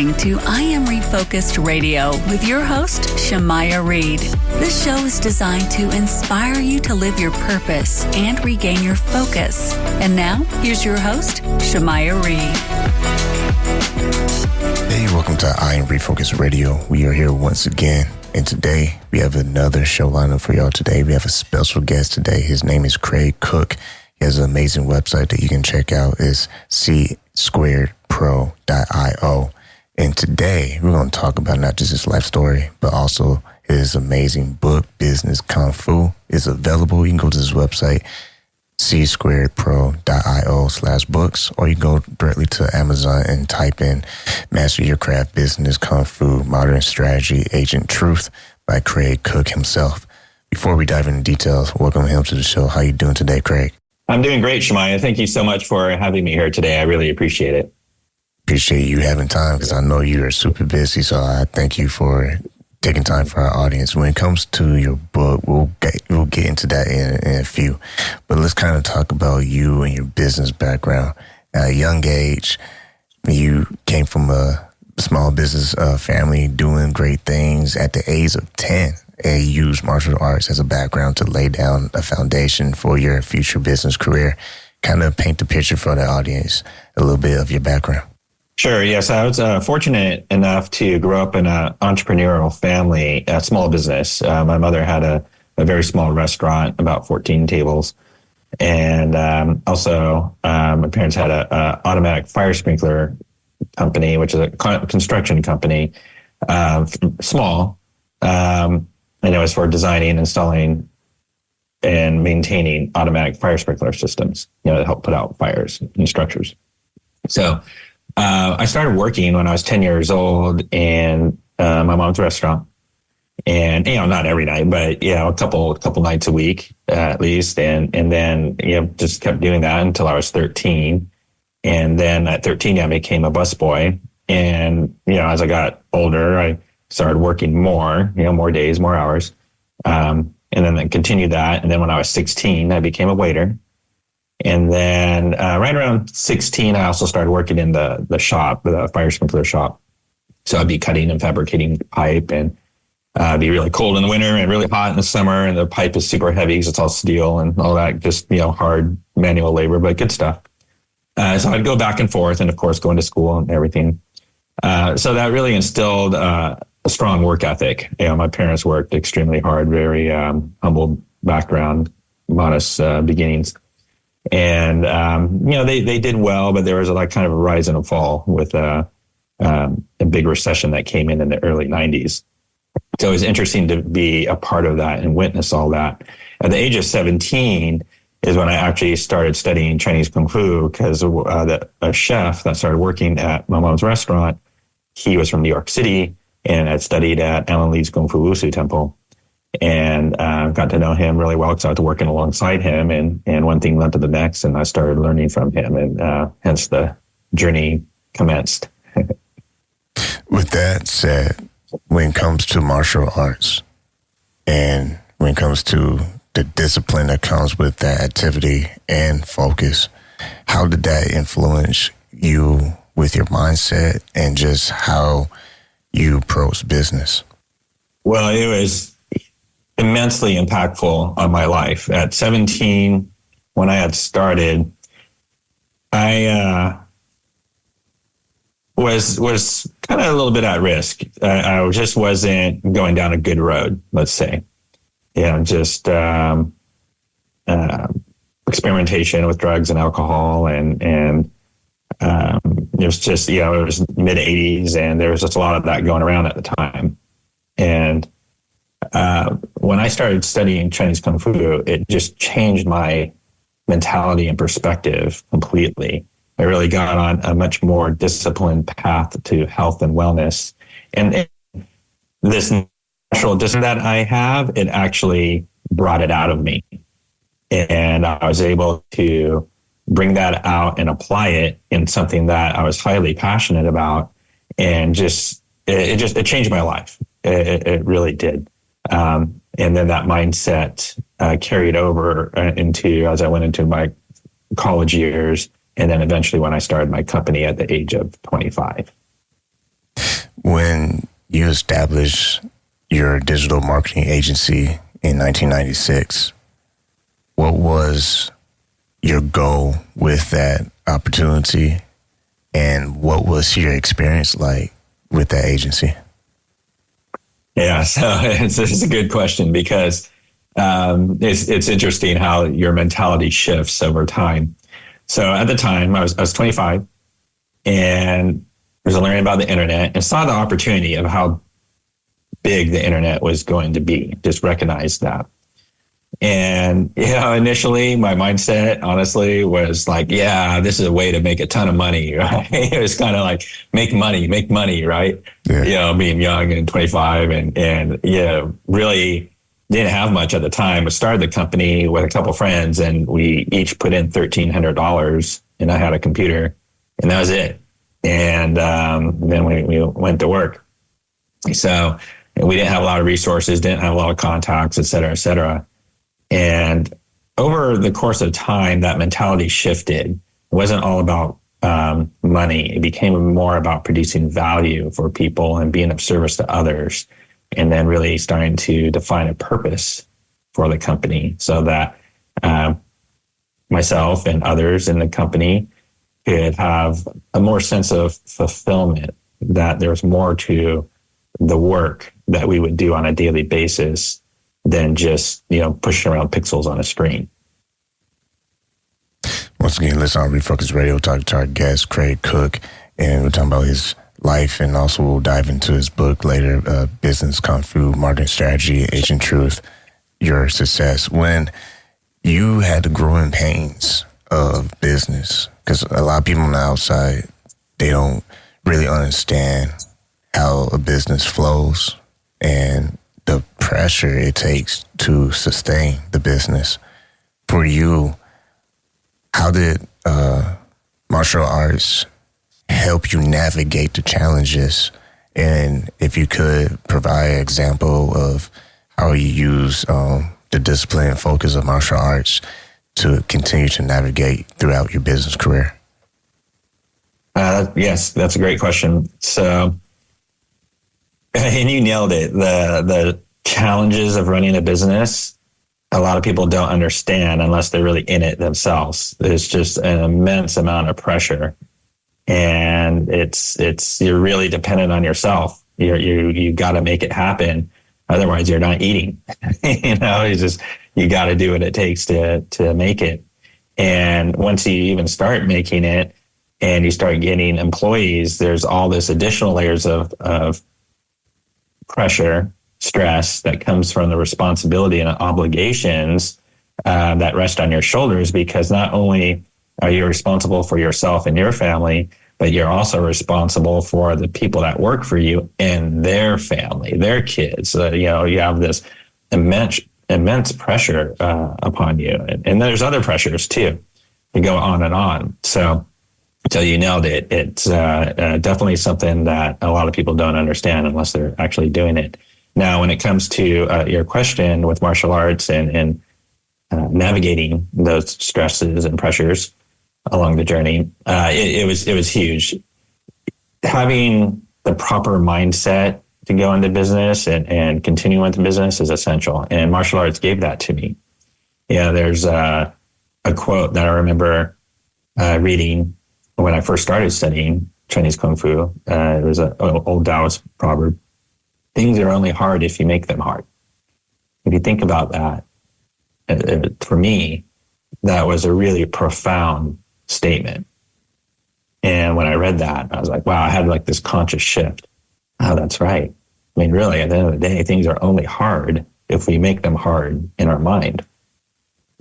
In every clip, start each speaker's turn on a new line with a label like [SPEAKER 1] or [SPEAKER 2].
[SPEAKER 1] listening to I Am Refocused Radio with your host, Shamaya Reed. This show is designed to inspire you to live your purpose and regain your focus. And now, here's your host, Shamaya Reed.
[SPEAKER 2] Hey, welcome to I Am Refocused Radio. We are here once again, and today we have another show lineup for y'all today. We have a special guest today. His name is Cooke. He has an amazing website that you can check out. It's c2pro.io. And today we're going to talk about not just his life story, but also his amazing book, Business Kung Fu. It's available. You can go to his website, c2pro.io/books, or you can go directly to Amazon and type in Master Your Craft Business Kung Fu Modern Strategy Agent Truth by Craig Cooke himself. Before we dive into details, welcome him to the show. How you doing today, Craig?
[SPEAKER 3] I'm doing great, Shamaya. Thank you so much for having me here today. I really appreciate it.
[SPEAKER 2] Appreciate you having time because I know you are super busy. So I thank you for taking time for our audience. When it comes to your book, we'll get into that in a few. But let's kind of talk about you and your business background. At a young age, you came from a small business family doing great things. At the age of 10, and you used martial arts as a background to lay down a foundation for your future business career. Kind of paint the picture for the audience, a little bit of your background.
[SPEAKER 3] Sure. Yes, I was fortunate enough to grow up in an entrepreneurial family, a small business. My mother had a very small restaurant, about 14 tables. And also my parents had a automatic fire sprinkler company, which is a construction company, small. And it was for designing, installing, and maintaining automatic fire sprinkler systems, to help put out fires in structures. So I started working when I was 10 years old in my mom's restaurant. And, not every night, but, a couple nights a week at least. And then, just kept doing that until I was 13. And then at 13, I became a busboy. And, as I got older, I started working more, more days, more hours. And then I continued that. And then when I was 16, I became a waiter. And then right around 16, I also started working in the shop, the fire sprinkler shop. So I'd be cutting and fabricating pipe, and it'd be really cold in the winter and really hot in the summer. And the pipe is super heavy because it's all steel and all that, just, hard manual labor, but good stuff. So I'd go back and forth, and of course, going to school and everything. So that really instilled a strong work ethic. My parents worked extremely hard, very humble background, modest beginnings. And, they did well, but there was kind of a rise and a fall with a big recession that came in the early 90s. So it was interesting to be a part of that and witness all that. At the age of 17 is when I actually started studying Chinese Kung Fu, because a chef that started working at my mom's restaurant, he was from New York City and had studied at Alan Lee's Kung Fu Wusu Temple, and got to know him really well because I was working alongside him, and one thing led to the next, and I started learning from him, and hence the journey commenced.
[SPEAKER 2] With that said, when it comes to martial arts and when it comes to the discipline that comes with that activity and focus, how did that influence you with your mindset and just how you approach business?
[SPEAKER 3] Well, it was immensely impactful on my life. At 17, when I had started, I was kind of a little bit at risk. I just wasn't going down a good road, let's say. Just experimentation with drugs and alcohol, and it was just, it was mid 80s, and there was just a lot of that going around at the time. And when I started studying Chinese Kung Fu, it just changed my mentality and perspective completely. I really got on a much more disciplined path to health and wellness. And this natural discipline that I have, it actually brought it out of me. And I was able to bring that out and apply it in something that I was highly passionate about. And it changed my life. It really did. And then that mindset carried over into, as I went into my college years, and then eventually when I started my company at the age of 25.
[SPEAKER 2] When you established your digital marketing agency in 1996, what was your goal with that opportunity, and what was your experience like with that agency?
[SPEAKER 3] Yeah, so it's a good question because it's interesting how your mentality shifts over time. So at the time, I was 25 and was learning about the internet and saw the opportunity of how big the internet was going to be. Just recognized that. And, initially my mindset, honestly, was like, yeah, this is a way to make a ton of money, right? It was kind of like, make money, right?
[SPEAKER 2] Yeah.
[SPEAKER 3] Being young and 25 and really didn't have much at the time. I started the company with a couple friends and we each put in $1,300 and I had a computer and that was it. And then we went to work. So we didn't have a lot of resources, didn't have a lot of contacts, et cetera, et cetera. And over the course of time, that mentality shifted. It wasn't all about money. It became more about producing value for people and being of service to others. And then really starting to define a purpose for the company so that myself and others in the company could have a more sense of fulfillment, that there's more to the work that we would do on a daily basis than just, pushing around pixels on a screen.
[SPEAKER 2] Once again, listen on Refocus Radio, talking to our guest, Craig Cooke, and we're talking about his life, and also we'll dive into his book later, Business Kung Fu, Marketing Strategy, Ancient Truth, Your Success. When you had the growing pains of business, because a lot of people on the outside, they don't really understand how a business flows and the pressure it takes to sustain the business. For you, how did martial arts help you navigate the challenges? And if you could provide an example of how you use the discipline and focus of martial arts to continue to navigate throughout your business career.
[SPEAKER 3] Yes, that's a great question. So, and you nailed it. The challenges of running a business, a lot of people don't understand unless they're really in it themselves. There's just an immense amount of pressure, and you're really dependent on yourself. You got to make it happen, otherwise you're not eating. You got to do what it takes to make it. And once you even start making it, and you start getting employees, there's all this additional layers of pressure, stress that comes from the responsibility and obligations that rest on your shoulders, because not only are you responsible for yourself and your family, but you're also responsible for the people that work for you and their family, their kids. You have this immense pressure upon you. And there's other pressures too. You go on and on. So you nailed it. It's definitely something that a lot of people don't understand unless they're actually doing it. Now, when it comes to your question with martial arts and navigating those stresses and pressures along the journey, it was huge. Having the proper mindset to go into business and continue into business is essential. And martial arts gave that to me. There's a quote that I remember reading when I first started studying Chinese Kung Fu. It was an old Taoist proverb. Things are only hard if you make them hard. If you think about that, for me, that was a really profound statement. And when I read that, I was like, wow, I had like this conscious shift. Oh, that's right. I mean, really, at the end of the day, things are only hard if we make them hard in our mind.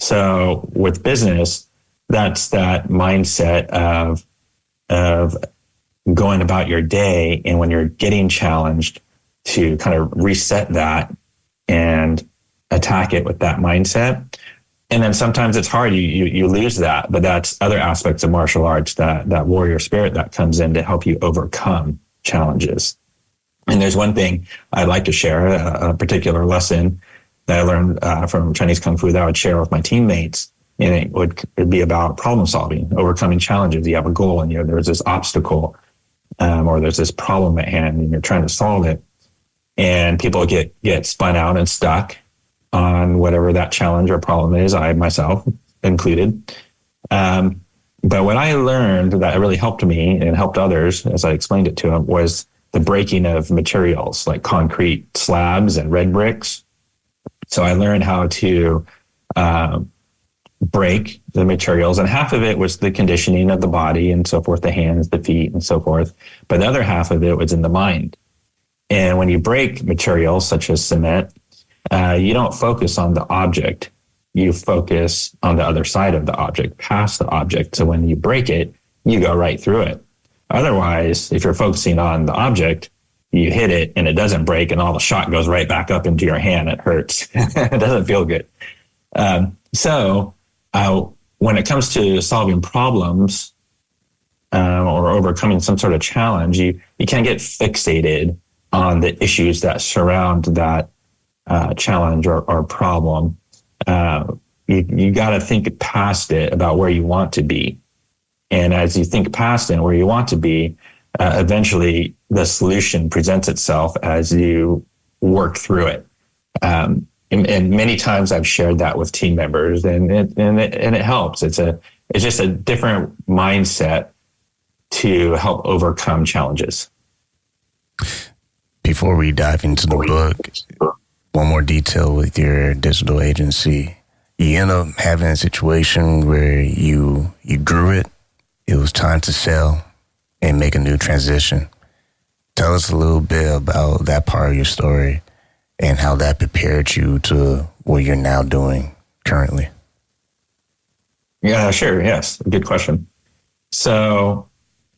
[SPEAKER 3] So with business, that's that mindset of going about your day. And when you're getting challenged, to kind of reset that and attack it with that mindset. And then sometimes it's hard. You lose that, but that's other aspects of martial arts, that warrior spirit that comes in to help you overcome challenges. And there's one thing I'd like to share, a particular lesson that I learned from Chinese Kung Fu that I would share with my teammates. And it'd be about problem solving, overcoming challenges. You have a goal and there's this obstacle. or there's this problem at hand and you're trying to solve it. And people get spun out and stuck on whatever that challenge or problem is, I myself included. But what I learned that really helped me and helped others, as I explained it to them, was the breaking of materials like concrete slabs and red bricks. So I learned how to break the materials, and half of it was the conditioning of the body and so forth, the hands, the feet, and so forth. But the other half of it was in the mind. And when you break materials such as cement, you don't focus on the object. You focus on the other side of the object, past the object. So when you break it, you go right through it. Otherwise, if you're focusing on the object, you hit it and it doesn't break and all the shot goes right back up into your hand. It hurts. It doesn't feel good. So when it comes to solving problems or overcoming some sort of challenge, you can't get fixated on the issues that surround that challenge or problem. You got to think past it about where you want to be. And as you think past it and where you want to be, eventually the solution presents itself as you work through it. And many times I've shared that with team members, and it helps. It's just a different mindset to help overcome challenges.
[SPEAKER 2] Before we dive into the book, one more detail with your digital agency. You end up having a situation where you grew it. It was time to sell and make a new transition. Tell us a little bit about that part of your story and how that prepared you to what you're now doing currently.
[SPEAKER 3] Yeah, sure. Yes. Good question. So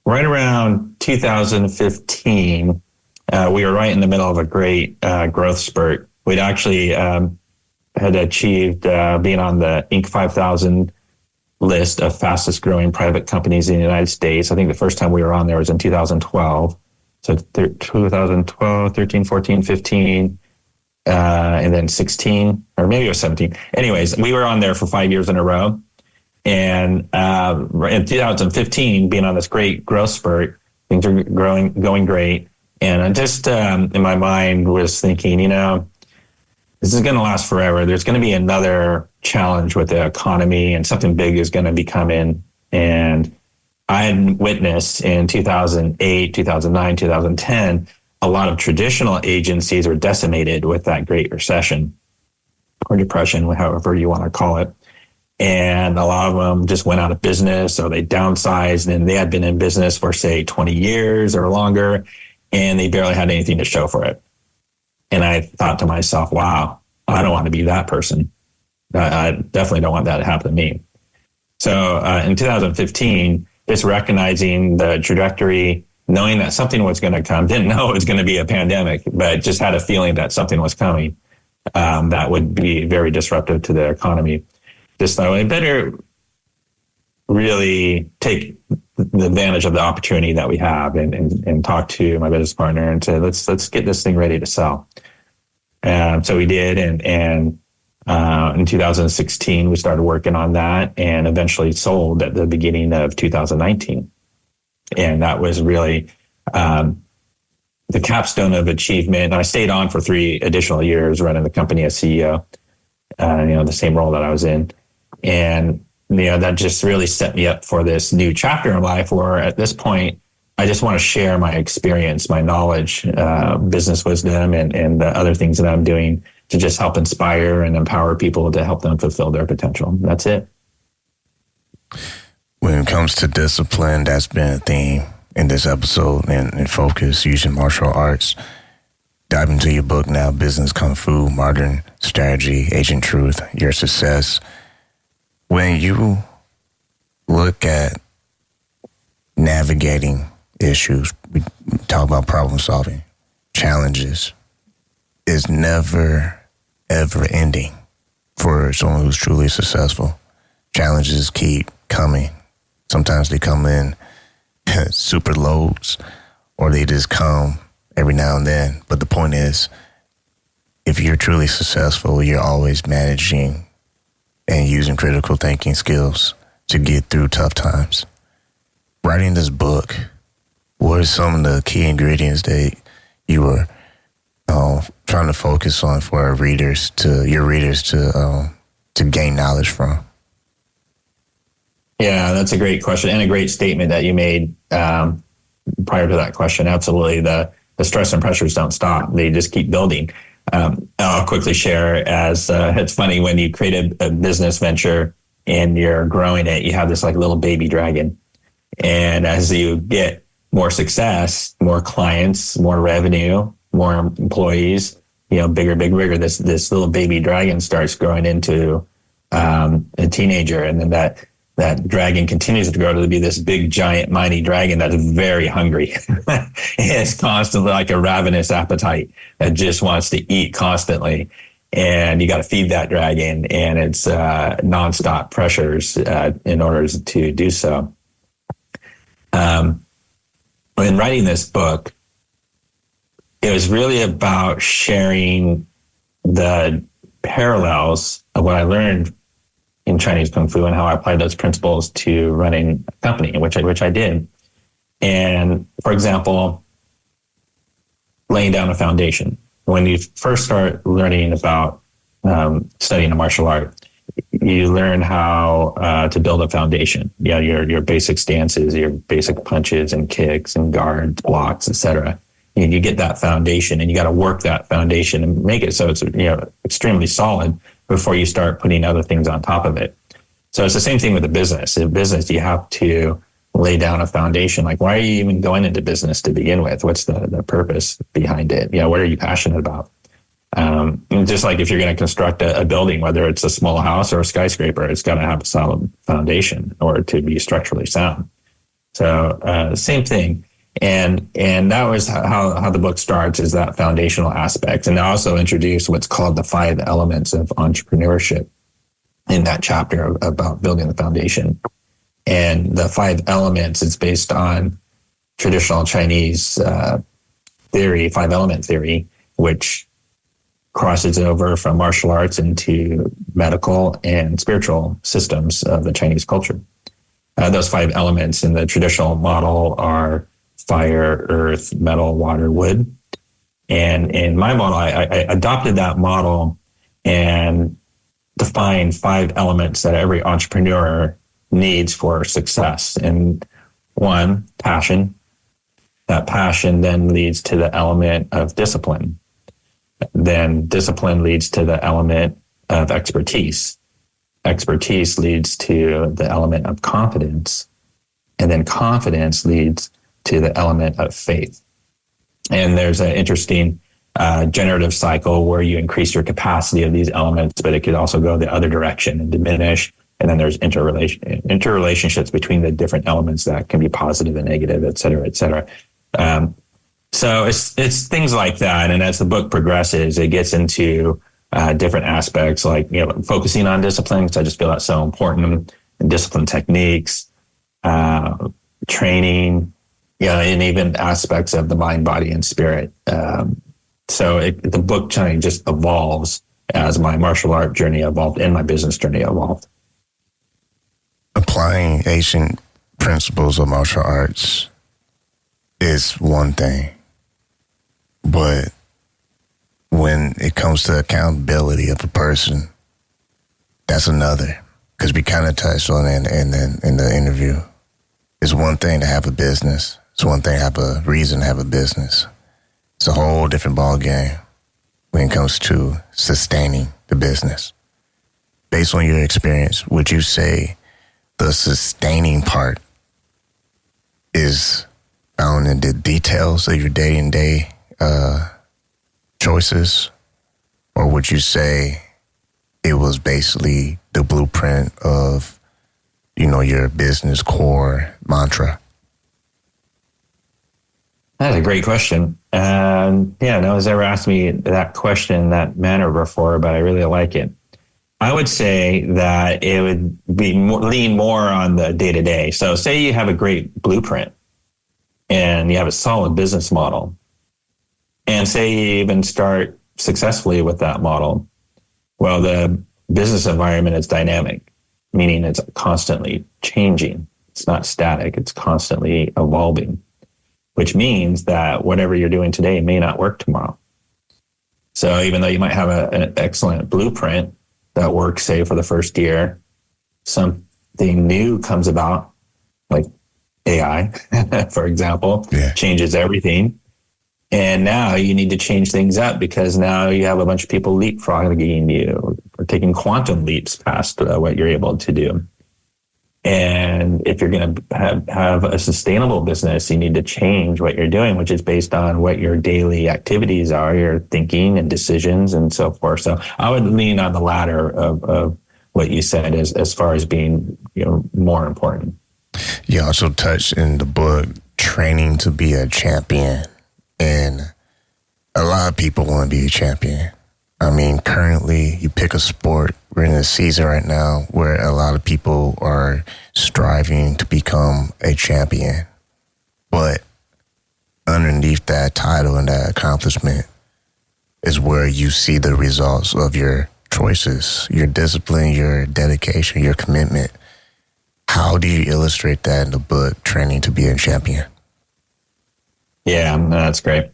[SPEAKER 3] right around 2015, we were right in the middle of a great growth spurt. We'd actually had achieved being on the Inc. 5000 list of fastest growing private companies in the United States. I think the first time we were on there was in 2012. So 2012, 13, 14, 15, and then 16, or maybe it was 17. Anyways, we were on there for 5 years in a row. And in 2015, being on this great growth spurt, things are going great. And I just, in my mind, was thinking, this is going to last forever. There's going to be another challenge with the economy and something big is going to be coming. And I had witnessed in 2008, 2009, 2010, a lot of traditional agencies were decimated with that Great Recession or Depression, however you want to call it. And a lot of them just went out of business, or they downsized, and they had been in business for, say, 20 years or longer, and they barely had anything to show for it. And I thought to myself, wow, I don't want to be that person. I definitely don't want that to happen to me. So in 2015, just recognizing the trajectory, knowing that something was going to come, didn't know it was going to be a pandemic, but just had a feeling that something was coming that would be very disruptive to the economy. Just thought I better really take the advantage of the opportunity that we have and talk to my business partner and say, let's get this thing ready to sell. So we did. And in 2016, we started working on that and eventually sold at the beginning of 2019. And that was really the capstone of achievement. I stayed on for 3 additional years running the company as CEO, the same role that I was in. And, that just really set me up for this new chapter in life where at this point, I just want to share my experience, my knowledge, business wisdom, and the other things that I'm doing to just help inspire and empower people to help them fulfill their potential. That's it.
[SPEAKER 2] When it comes to discipline, that's been a theme in this episode and focus using martial arts. Dive into your book now, Business Kung Fu, Modern Strategy, Agent Truth, Your Success. When you look at navigating issues, we talk about problem solving, challenges, is never, ever ending for someone who's truly successful. Challenges keep coming. Sometimes they come in super loads, or they just come every now and then. But the point is, if you're truly successful, you're always managing and using critical thinking skills to get through tough times. Writing this book, what are some of the key ingredients that you were trying to focus on for your readers to gain knowledge from?
[SPEAKER 3] Yeah, that's a great question and a great statement that you made prior to that question. Absolutely. The stress and pressures don't stop. They just keep building. I'll quickly share as it's funny when you create a business venture and you're growing it, you have this like little baby dragon. And as you get more success, more clients, more revenue, more employees, bigger, this little baby dragon starts growing into a teenager. And then that dragon continues to grow to be this big, giant, mighty dragon that's very hungry. It's constantly like a ravenous appetite that just wants to eat constantly. And you got to feed that dragon, and it's nonstop pressures in order to do so. In writing this book, it was really about sharing the parallels of what I learned in Chinese Kung Fu and how I applied those principles to running a company, which I did. And for example, laying down a foundation. When you first start learning about studying a martial art, you learn how to build a foundation. Yeah, your basic stances, your basic punches and kicks and guards, blocks, etc. And you get that foundation, and you got to work that foundation and make it so it's extremely solid before you start putting other things on top of it. So it's the same thing with the business. In business, you have to lay down a foundation. Like, why are you even going into business to begin with? What's the purpose behind it? What are you passionate about? And just like if you're going to construct a building, whether it's a small house or a skyscraper, it's got to have a solid foundation in order to be structurally sound. So same thing. And that was how the book starts, is that foundational aspect. And I also introduced what's called the 5 elements of entrepreneurship in that chapter about building the foundation. And the 5 elements is based on traditional Chinese theory, 5-element theory, which crosses over from martial arts into medical and spiritual systems of the Chinese culture. Those 5 elements in the traditional model are fire, earth, metal, water, wood. And in my model, I adopted that model and defined 5 elements that every entrepreneur needs for success. And 1, passion. That passion then leads to the element of discipline. Then discipline leads to the element of expertise. Expertise leads to the element of confidence. And then confidence leads to the element of faith. And there's an interesting generative cycle where you increase your capacity of these elements, but it could also go the other direction and diminish. And then there's interrelationships between the different elements that can be positive and negative, et cetera, et cetera. So it's things like that. And as the book progresses, it gets into different aspects like, focusing on discipline, because I just feel that's so important, and discipline techniques, training, and even aspects of the mind, body, and spirit. So the book just evolves as my martial art journey evolved and my business journey evolved.
[SPEAKER 2] Applying ancient principles of martial arts is one thing, but when it comes to accountability of a person, that's another. Because we kind of touched on it in the interview. It's one thing to have a business. It's one thing to have a reason to have a business. It's a whole different ball game when it comes to sustaining the business. Based on your experience, would you say the sustaining part is found in the details of your day-to-day choices? Or would you say it was basically the blueprint of, your business core mantra?
[SPEAKER 3] That's a great question. And no one's ever asked me that question in that manner before, but I really like it. I would say that it would be lean more on the day-to-day. So say you have a great blueprint and you have a solid business model, and say you even start successfully with that model. Well, the business environment is dynamic, meaning it's constantly changing. It's not static. It's constantly evolving. which means that whatever you're doing today may not work tomorrow. So even though you might have an excellent blueprint that works, say, for the first year, something new comes about, like AI, for example, changes everything. And now you need to change things up because now you have a bunch of people leapfrogging you or taking quantum leaps past what you're able to do. And if you're going to have a sustainable business, you need to change what you're doing, which is based on what your daily activities are, your thinking and decisions and so forth. So I would lean on the latter of what you said as far as being, more important.
[SPEAKER 2] You also touched in the book, training to be a champion. And a lot of people want to be a champion. I mean, currently, you pick a sport. We're in a season right now where a lot of people are striving to become a champion. But underneath that title and that accomplishment is where you see the results of your choices, your discipline, your dedication, your commitment. How do you illustrate that in the book, Training to be a Champion?
[SPEAKER 3] Yeah, that's great.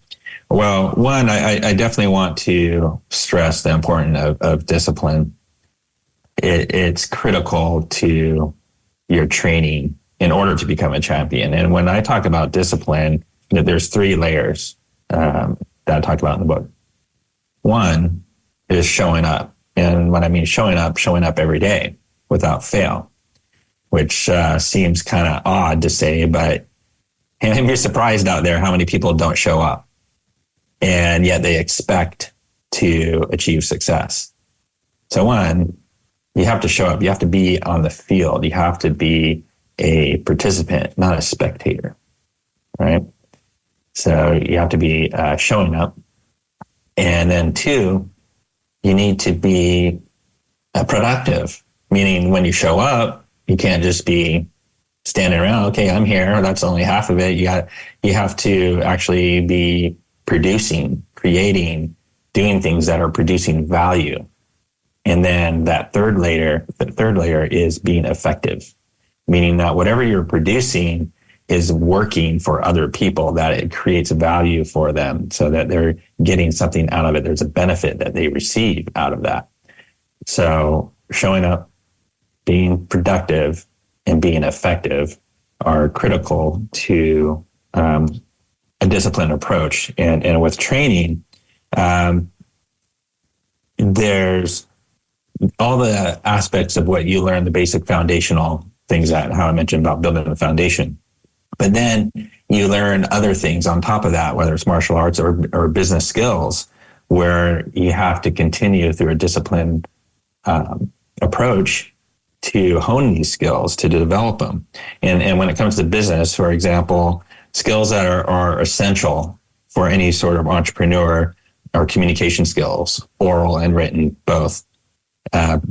[SPEAKER 3] Well, one, I definitely want to stress the importance of discipline. It's critical to your training in order to become a champion. And when I talk about discipline, there's 3 layers that I talked about in the book. One is showing up. And when I mean showing up every day without fail, which seems kind of odd to say, but you're surprised out there how many people don't show up. And yet they expect to achieve success. So one, you have to show up. You have to be on the field. You have to be a participant, not a spectator, right? So you have to be showing up. And then 2, you need to be productive, meaning when you show up, you can't just be standing around. Okay, I'm here. That's only half of it. You have to actually be producing, creating, doing things that are producing value. And then that third layer is being effective, meaning that whatever you're producing is working for other people, that it creates value for them so that they're getting something out of it. There's a benefit that they receive out of that. So showing up, being productive, and being effective are critical to a disciplined approach. And with training, there's all the aspects of what you learn, the basic foundational things, that how I mentioned about building the foundation. But then you learn other things on top of that, whether it's martial arts or business skills, where you have to continue through a disciplined approach to hone these skills, to develop them. And when it comes to business, for example, skills that are essential for any sort of entrepreneur are communication skills, oral and written, both.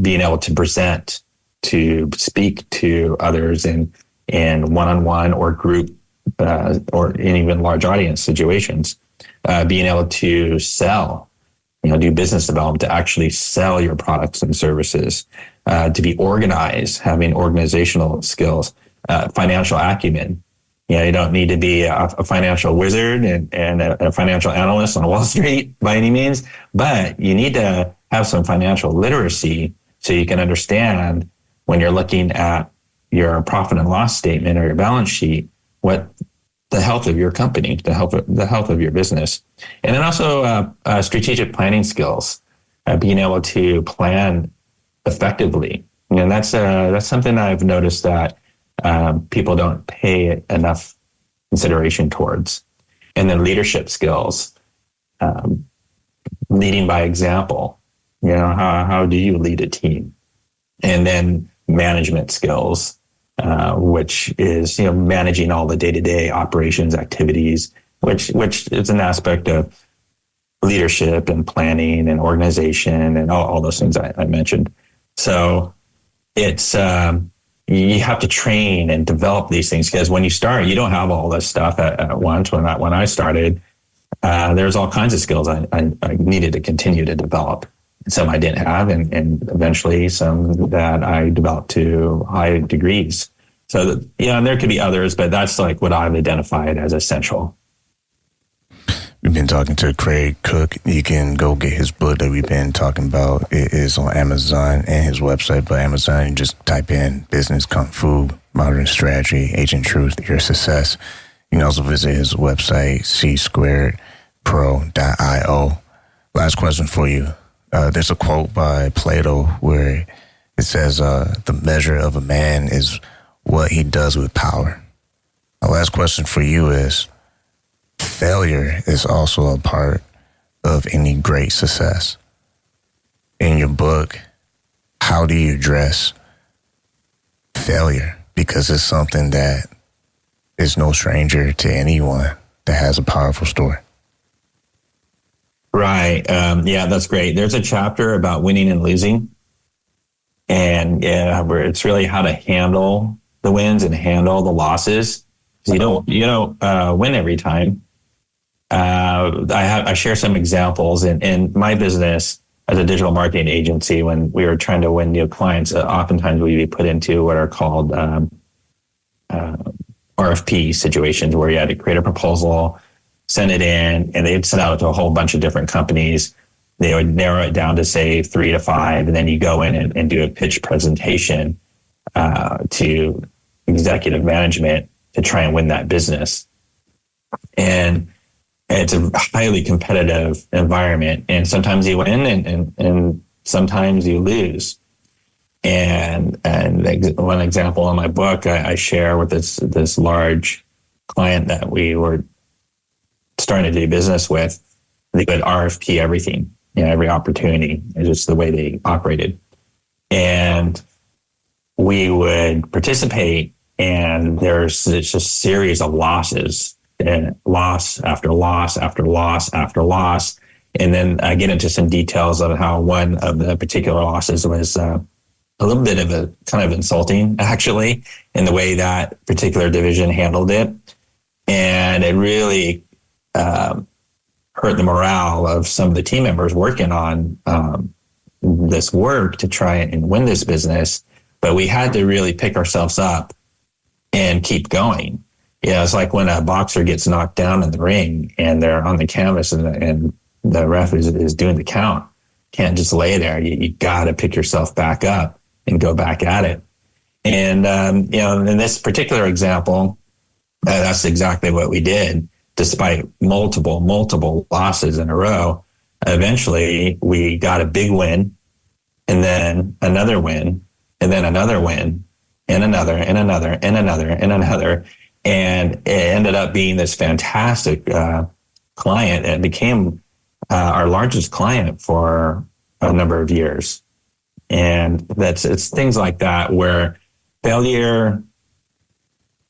[SPEAKER 3] Being able to present, to speak to others in one-on-one or group or in even large audience situations. Being able to sell, do business development, to actually sell your products and services. To be organized, having organizational skills, financial acumen. You don't need to be a financial wizard and a financial analyst on Wall Street by any means, but you need to have some financial literacy so you can understand when you're looking at your profit and loss statement or your balance sheet, what the health of your company, the health of your business. And then also strategic planning skills, being able to plan effectively. And that's something I've noticed that people don't pay enough consideration towards. And then leadership skills, leading by example. How do you lead a team? And then management skills, which is managing all the day-to-day operations activities, which is an aspect of leadership and planning and organization and all those things I mentioned. So it's you have to train and develop these things, because when you start, you don't have all this stuff at once. When I started, there's all kinds of skills I needed to continue to develop. Some I didn't have, and eventually some that I developed to high degrees. So, and there could be others, but that's like what I've identified as essential.
[SPEAKER 2] We've been talking to Craig Cooke. You can go get his book that we've been talking about. It is on Amazon and his website. But Amazon, you just type in Business Kung Fu, Modern Strategy, Ancient Truth, Your Success. You can also visit his website, c2pro.io. Last question for you. There's a quote by Plato where it says, the measure of a man is what he does with power. My last question for you is, failure is also a part of any great success. In your book, how do you address failure? Because it's something that is no stranger to anyone that has a powerful story.
[SPEAKER 3] Right. Yeah, that's great. There's a chapter about winning and losing. And where it's really how to handle the wins and handle the losses. You don't win every time. I share some examples in my business as a digital marketing agency. When we were trying to win new clients, oftentimes we'd be put into what are called RFP situations, where you had to create a proposal, send it in, and they'd send out to a whole bunch of different companies. They would narrow it down to, say, 3 to 5, and then you go in and do a pitch presentation to executive management to try and win that business. And it's a highly competitive environment, and sometimes you win and sometimes you lose. And one example in my book, I share with this large client that we were starting to do business with. They would RFP everything, every opportunity. It's just the way they operated. And we would participate, and it's just a series of losses. And loss after loss after loss after loss. And then I get into some details of how one of the particular losses was a little bit of a kind of insulting, actually, in the way that particular division handled it. And it really hurt the morale of some of the team members working on this work to try and win this business. But we had to really pick ourselves up and keep going. It's like when a boxer gets knocked down in the ring and they're on the canvas and the ref is doing the count. Can't just lay there. You got to pick yourself back up and go back at it. And, in this particular example, that's exactly what we did. Despite multiple losses in a row, eventually we got a big win, and then another win, and then another win, and another, and another, and another, and another. And it ended up being this fantastic client. It became our largest client for a number of years. And it's things like that where failure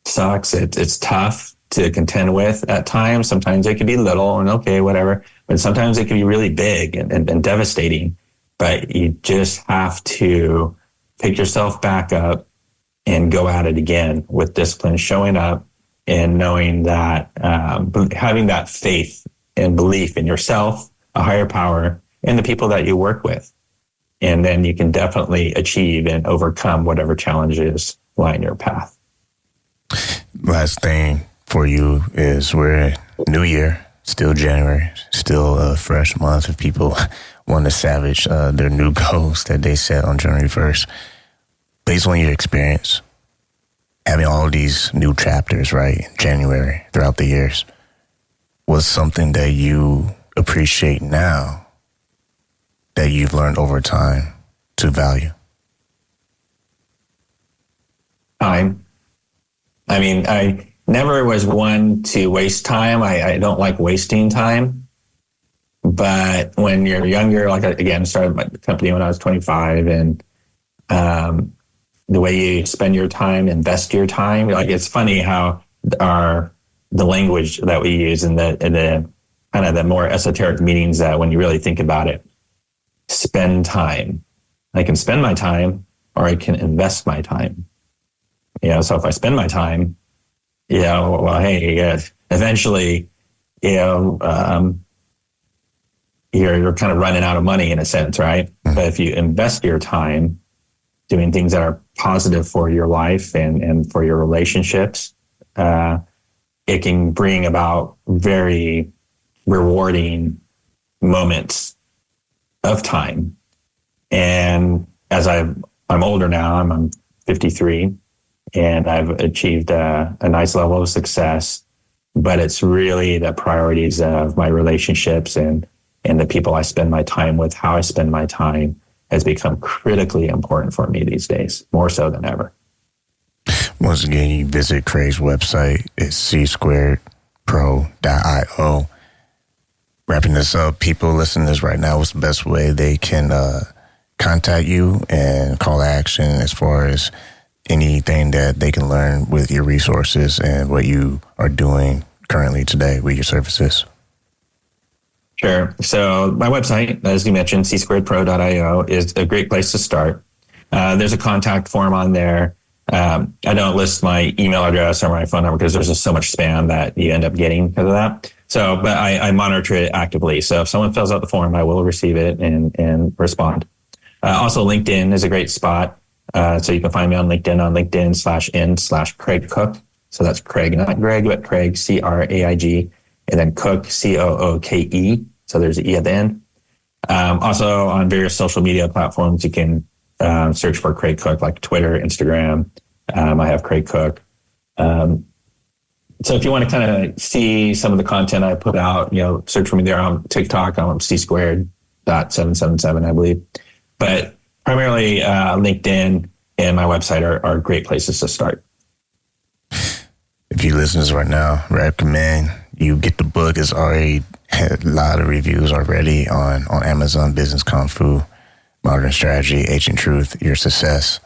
[SPEAKER 3] sucks. It's tough to contend with at times. Sometimes it can be little and okay, whatever. But sometimes it can be really big and devastating. But you just have to pick yourself back up and go at it again with discipline, showing up and knowing that, having that faith and belief in yourself, a higher power, and the people that you work with. And then you can definitely achieve and overcome whatever challenges lie in your path.
[SPEAKER 2] Last thing for you is we're New Year, still January, still a fresh month if people want to savage their new goals that they set on January 1st. Based on your experience, having all of these new chapters, right, in January throughout the years, what's something that you appreciate now that you've learned over time to value?
[SPEAKER 3] Time. I mean, I never was one to waste time. I don't like wasting time. But when you're younger, like, again, I started my company when I was 25, and the way you spend your time, invest your time. Like, it's funny how the language that we use in the kind of the more esoteric meanings that when you really think about it, spend time. I can spend my time, or I can invest my time. So if I spend my time, well, hey, eventually, you're kind of running out of money in a sense, right? Mm-hmm. But if you invest your time, doing things that are positive for your life and for your relationships, it can bring about very rewarding moments of time. And as I'm older now, I'm 53, and I've achieved a nice level of success, but it's really the priorities of my relationships and the people I spend my time with, how I spend my time has become critically important for me these days, more so than ever.
[SPEAKER 2] Once again, you visit Craig's website. It's c-squaredpro.io. Wrapping this up, people listening to this right now, what's the best way they can contact you and call to action as far as anything that they can learn with your resources and what you are doing currently today with your services?
[SPEAKER 3] Sure. So my website, as you mentioned, c-squaredpro.io, is a great place to start. There's a contact form on there. I don't list my email address or my phone number because there's just so much spam that you end up getting because of that. So, but I monitor it actively. So if someone fills out the form, I will receive it and respond. Also, LinkedIn is a great spot. So you can find me on LinkedIn/n/Craig Cooke. So that's Craig, not Greg, but Craig, Craig, and then Cooke, Cooke. So there's an E at the end. Also on various social media platforms, you can search for Craig Cooke, like Twitter, Instagram. I have Craig Cooke. So if you want to kind of see some of the content I put out, search for me there on TikTok. I'm c-squared.777, I believe. But primarily LinkedIn and my website are great places to start.
[SPEAKER 2] If you listen to this right now, recommend you get the book. It's already had a lot of reviews already on Amazon. Business Kung Fu, Modern Strategy, Ancient Truth, Your Success.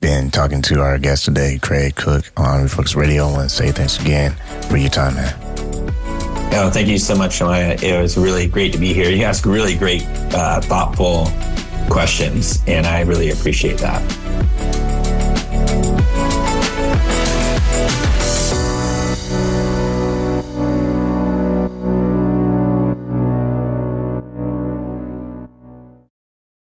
[SPEAKER 2] Been talking to our guest today, Craig Cooke on Refocus Radio. I want to say thanks again for your time, man.
[SPEAKER 3] Oh, thank you so much, Shamaya. It was really great to be here. You ask really great, thoughtful questions, and I really appreciate that.